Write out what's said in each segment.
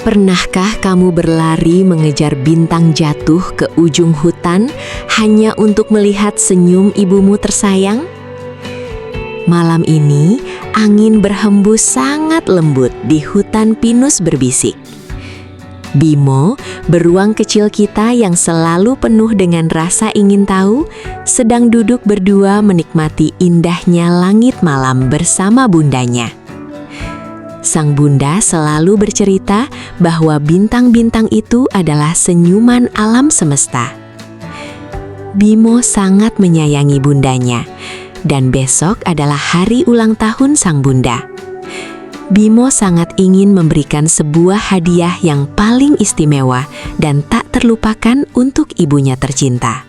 Pernahkah kamu berlari mengejar bintang jatuh ke ujung hutan hanya untuk melihat senyum ibumu tersayang? Malam ini, angin berhembus sangat lembut di hutan pinus berbisik. Bimo, beruang kecil kita yang selalu penuh dengan rasa ingin tahu, sedang duduk berdua menikmati indahnya langit malam bersama bundanya. Sang bunda selalu bercerita bahwa bintang-bintang itu adalah senyuman alam semesta. Bimo sangat menyayangi bundanya, dan besok adalah hari ulang tahun sang bunda. Bimo sangat ingin memberikan sebuah hadiah yang paling istimewa dan tak terlupakan untuk ibunya tercinta.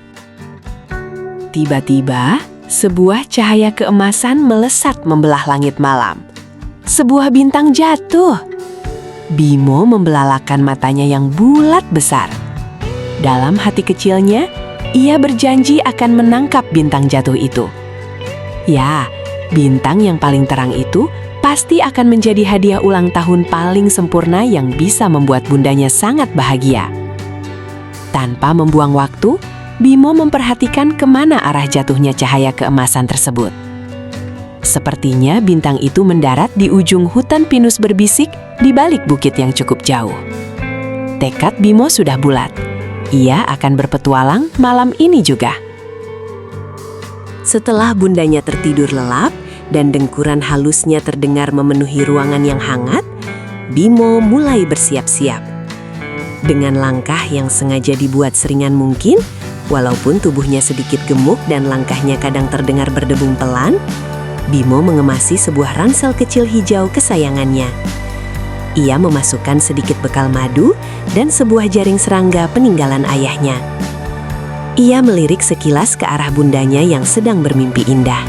Tiba-tiba, sebuah cahaya keemasan melesat membelah langit malam. Sebuah bintang jatuh. Bimo membelalakan matanya yang bulat besar. Dalam hati kecilnya, ia berjanji akan menangkap bintang jatuh itu. Ya, bintang yang paling terang itu pasti akan menjadi hadiah ulang tahun paling sempurna yang bisa membuat bundanya sangat bahagia. Tanpa membuang waktu, Bimo memperhatikan kemana arah jatuhnya cahaya keemasan tersebut. Sepertinya bintang itu mendarat di ujung hutan pinus berbisik di balik bukit yang cukup jauh. Tekad Bimo sudah bulat. Ia akan berpetualang malam ini juga. Setelah bundanya tertidur lelap dan dengkuran halusnya terdengar memenuhi ruangan yang hangat, Bimo mulai bersiap-siap. Dengan langkah yang sengaja dibuat seringan mungkin, walaupun tubuhnya sedikit gemuk dan langkahnya kadang terdengar berdebung pelan, Bimo mengemasi sebuah ransel kecil hijau kesayangannya. Ia memasukkan sedikit bekal madu dan sebuah jaring serangga peninggalan ayahnya. Ia melirik sekilas ke arah bundanya yang sedang bermimpi indah.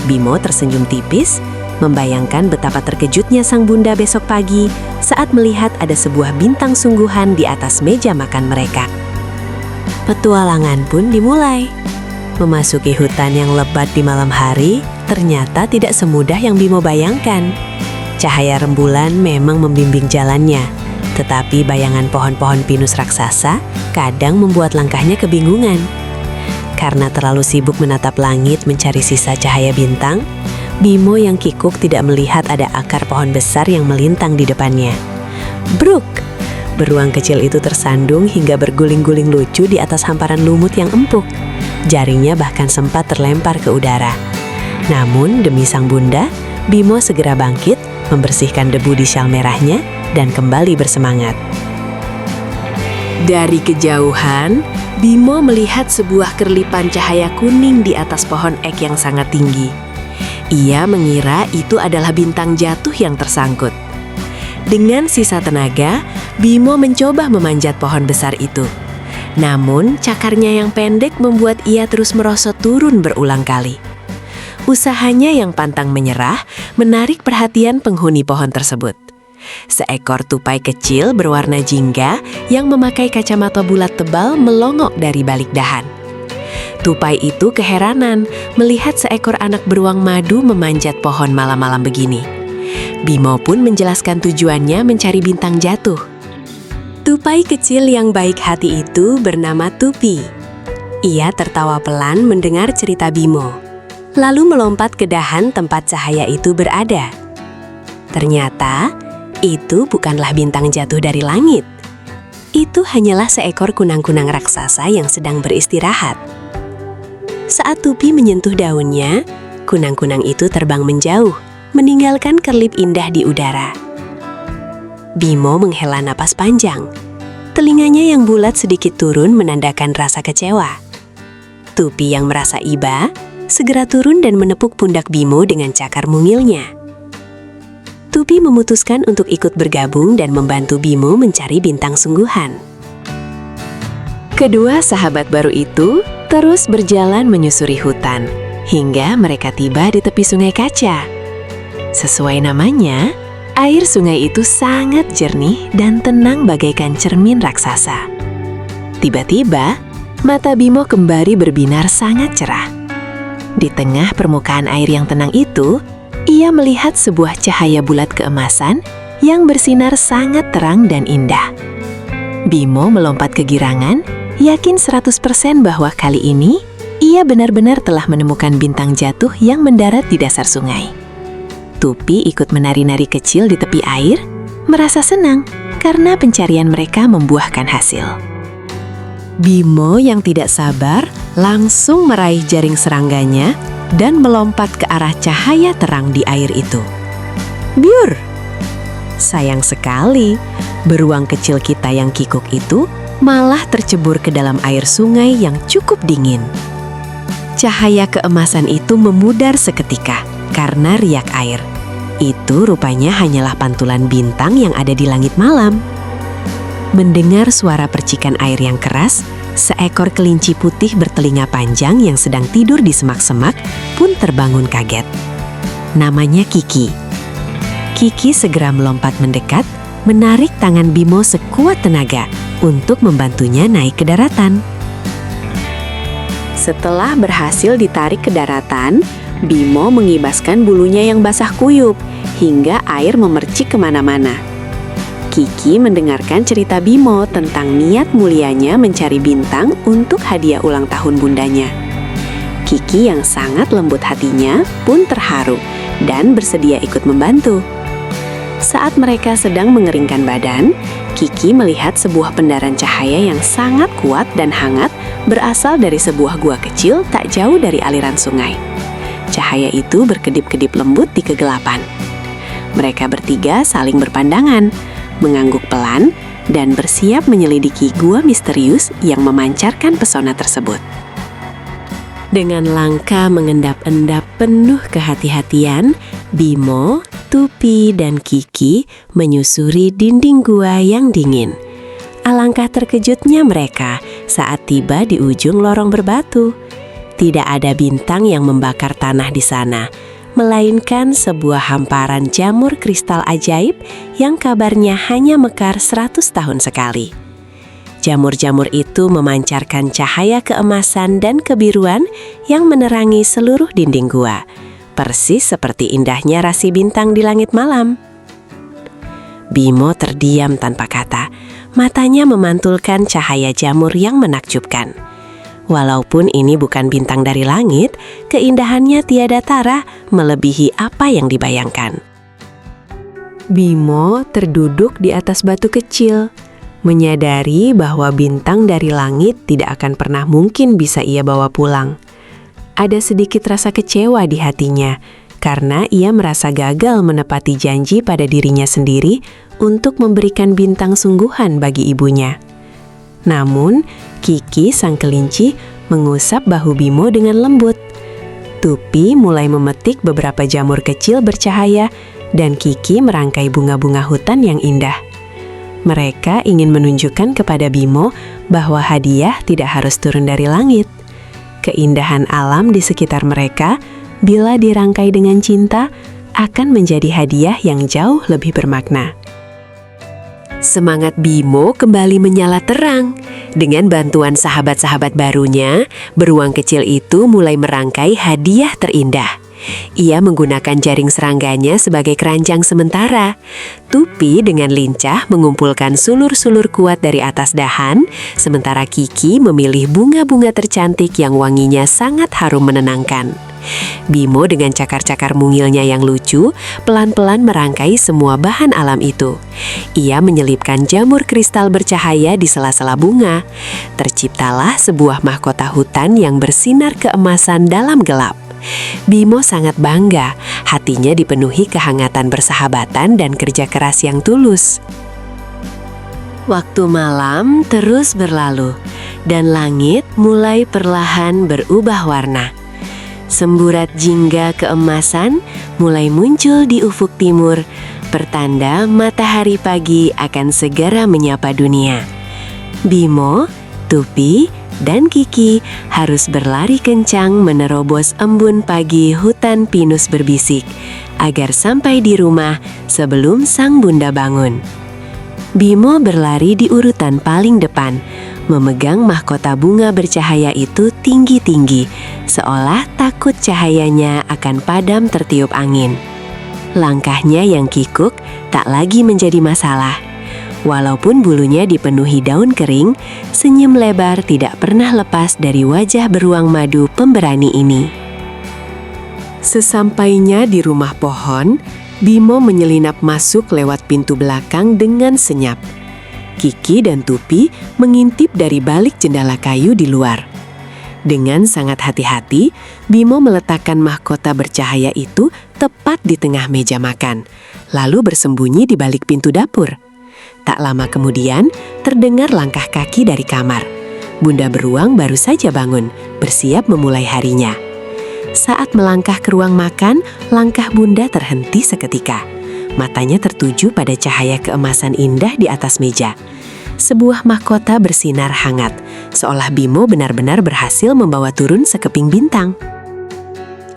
Bimo tersenyum tipis, membayangkan betapa terkejutnya sang bunda besok pagi saat melihat ada sebuah bintang sungguhan di atas meja makan mereka. Petualangan pun dimulai. Memasuki hutan yang lebat di malam hari ternyata tidak semudah yang Bimo bayangkan. Cahaya rembulan memang membimbing jalannya, tetapi bayangan pohon-pohon pinus raksasa kadang membuat langkahnya kebingungan. Karena terlalu sibuk menatap langit mencari sisa cahaya bintang, Bimo yang kikuk tidak melihat ada akar pohon besar yang melintang di depannya. Bruk! Beruang kecil itu tersandung hingga berguling-guling lucu di atas hamparan lumut yang empuk. Jaringnya bahkan sempat terlempar ke udara. Namun demi sang bunda, Bimo segera bangkit, membersihkan debu di syal merahnya, dan kembali bersemangat. Dari kejauhan, Bimo melihat sebuah kerlipan cahaya kuning di atas pohon ek yang sangat tinggi. Ia mengira itu adalah bintang jatuh yang tersangkut. Dengan sisa tenaga, Bimo mencoba memanjat pohon besar itu. Namun, cakarnya yang pendek membuat ia terus merosot turun berulang kali. Usahanya yang pantang menyerah menarik perhatian penghuni pohon tersebut. Seekor tupai kecil berwarna jingga yang memakai kacamata bulat tebal melongok dari balik dahan. Tupai itu keheranan melihat seekor anak beruang madu memanjat pohon malam-malam begini. Bimo pun menjelaskan tujuannya mencari bintang jatuh. Tupai kecil yang baik hati itu bernama Tupi. Ia tertawa pelan mendengar cerita Bimo, lalu melompat ke dahan tempat cahaya itu berada. Ternyata, itu bukanlah bintang jatuh dari langit. Itu hanyalah seekor kunang-kunang raksasa yang sedang beristirahat. Saat Tupi menyentuh daunnya, kunang-kunang itu terbang menjauh, meninggalkan kerlip indah di udara. Bimo menghela napas panjang. Telinganya yang bulat sedikit turun menandakan rasa kecewa. Tupi yang merasa iba, segera turun dan menepuk pundak Bimo dengan cakar mungilnya. Tupi memutuskan untuk ikut bergabung dan membantu Bimo mencari bintang sungguhan. Kedua sahabat baru itu terus berjalan menyusuri hutan, hingga mereka tiba di tepi sungai kaca. Sesuai namanya, air sungai itu sangat jernih dan tenang bagaikan cermin raksasa. Tiba-tiba, mata Bimo kembali berbinar sangat cerah. Di tengah permukaan air yang tenang itu, ia melihat sebuah cahaya bulat keemasan yang bersinar sangat terang dan indah. Bimo melompat kegirangan, yakin 100% bahwa kali ini ia benar-benar telah menemukan bintang jatuh yang mendarat di dasar sungai. Tupi ikut menari-nari kecil di tepi air, merasa senang karena pencarian mereka membuahkan hasil. Bimo yang tidak sabar langsung meraih jaring serangganya dan melompat ke arah cahaya terang di air itu. Biur! Sayang sekali, beruang kecil kita yang kikuk itu malah tercebur ke dalam air sungai yang cukup dingin. Cahaya keemasan itu memudar seketika karena riak air. Itu rupanya hanyalah pantulan bintang yang ada di langit malam. Mendengar suara percikan air yang keras, seekor kelinci putih bertelinga panjang yang sedang tidur di semak-semak pun terbangun kaget. Namanya Kiki. Kiki segera melompat mendekat, menarik tangan Bimo sekuat tenaga untuk membantunya naik ke daratan. Setelah berhasil ditarik ke daratan, Bimo mengibaskan bulunya yang basah kuyup hingga air memercik kemana-mana. Kiki mendengarkan cerita Bimo tentang niat mulianya mencari bintang untuk hadiah ulang tahun bundanya. Kiki yang sangat lembut hatinya pun terharu dan bersedia ikut membantu. Saat mereka sedang mengeringkan badan, Kiki melihat sebuah pendaran cahaya yang sangat kuat dan hangat berasal dari sebuah gua kecil tak jauh dari aliran sungai. Cahaya itu berkedip-kedip lembut di kegelapan. Mereka bertiga saling berpandangan, mengangguk pelan, dan bersiap menyelidiki gua misterius yang memancarkan pesona tersebut. Dengan langkah mengendap-endap penuh kehati-hatian, Bimo, Tupi, dan Kiki menyusuri dinding gua yang dingin. Alangkah terkejutnya mereka saat tiba di ujung lorong berbatu. Tidak ada bintang yang membakar tanah di sana, melainkan sebuah hamparan jamur kristal ajaib yang kabarnya hanya mekar 100 tahun sekali. Jamur-jamur itu memancarkan cahaya keemasan dan kebiruan yang menerangi seluruh dinding gua, persis seperti indahnya rasi bintang di langit malam. Bimo terdiam tanpa kata, matanya memantulkan cahaya jamur yang menakjubkan. Walaupun ini bukan bintang dari langit, keindahannya tiada tara melebihi apa yang dibayangkan. Bimo terduduk di atas batu kecil, menyadari bahwa bintang dari langit tidak akan pernah mungkin bisa ia bawa pulang. Ada sedikit rasa kecewa di hatinya, karena ia merasa gagal menepati janji pada dirinya sendiri untuk memberikan bintang sungguhan bagi ibunya. Namun, Kiki sang kelinci mengusap bahu Bimo dengan lembut. Tupi mulai memetik beberapa jamur kecil bercahaya dan Kiki merangkai bunga-bunga hutan yang indah. Mereka ingin menunjukkan kepada Bimo bahwa hadiah tidak harus turun dari langit. Keindahan alam di sekitar mereka, bila dirangkai dengan cinta, akan menjadi hadiah yang jauh lebih bermakna. Semangat Bimo kembali menyala terang. Dengan bantuan sahabat-sahabat barunya, beruang kecil itu mulai merangkai hadiah terindah. Ia menggunakan jaring serangganya sebagai keranjang sementara. Tupi dengan lincah mengumpulkan sulur-sulur kuat dari atas dahan, sementara Kiki memilih bunga-bunga tercantik yang wanginya sangat harum menenangkan. Bimo dengan cakar-cakar mungilnya yang lucu, pelan-pelan merangkai semua bahan alam itu. Ia menyelipkan jamur kristal bercahaya di sela-sela bunga. Terciptalah sebuah mahkota hutan yang bersinar keemasan dalam gelap. Bimo sangat bangga, hatinya dipenuhi kehangatan persahabatan dan kerja keras yang tulus. Waktu malam terus berlalu, dan langit mulai perlahan berubah warna. Semburat jingga keemasan mulai muncul di ufuk timur, pertanda matahari pagi akan segera menyapa dunia. Bimo, Tupi, dan Kiki harus berlari kencang menerobos embun pagi hutan pinus berbisik, agar sampai di rumah sebelum sang bunda bangun. Bimo berlari di urutan paling depan, memegang mahkota bunga bercahaya itu tinggi-tinggi, seolah takut cahayanya akan padam tertiup angin. langkahnya yang kikuk tak lagi menjadi masalah. Walaupun bulunya dipenuhi daun kering, senyum lebar tidak pernah lepas dari wajah beruang madu pemberani ini. Sesampainya di rumah pohon, Bimo menyelinap masuk lewat pintu belakang dengan senyap. Kiki dan Tupi mengintip dari balik jendela kayu di luar. Dengan sangat hati-hati, Bimo meletakkan mahkota bercahaya itu tepat di tengah meja makan, lalu bersembunyi di balik pintu dapur. Tak lama kemudian, terdengar langkah kaki dari kamar. Bunda beruang baru saja bangun, bersiap memulai harinya. Saat melangkah ke ruang makan, langkah Bunda terhenti seketika. Matanya tertuju pada cahaya keemasan indah di atas meja. Sebuah mahkota bersinar hangat, seolah Bimo benar-benar berhasil membawa turun sekeping bintang.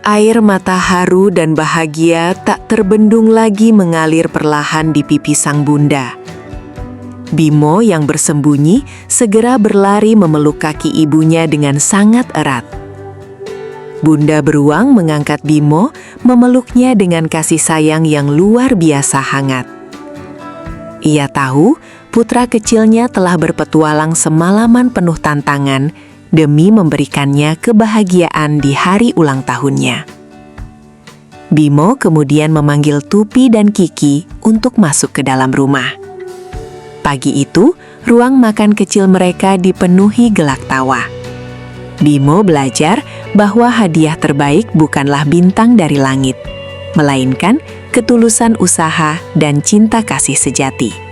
Air mata haru dan bahagia tak terbendung lagi mengalir perlahan di pipi sang bunda. Bimo yang bersembunyi segera berlari memeluk kaki ibunya dengan sangat erat. Bunda beruang mengangkat Bimo, memeluknya dengan kasih sayang yang luar biasa hangat. Ia tahu putra kecilnya telah berpetualang semalaman penuh tantangan demi memberikannya kebahagiaan di hari ulang tahunnya. Bimo kemudian memanggil Tupi dan Kiki untuk masuk ke dalam rumah. Pagi itu, ruang makan kecil mereka dipenuhi gelak tawa. Bimo belajar bahwa hadiah terbaik bukanlah bintang dari langit, melainkan ketulusan usaha dan cinta kasih sejati.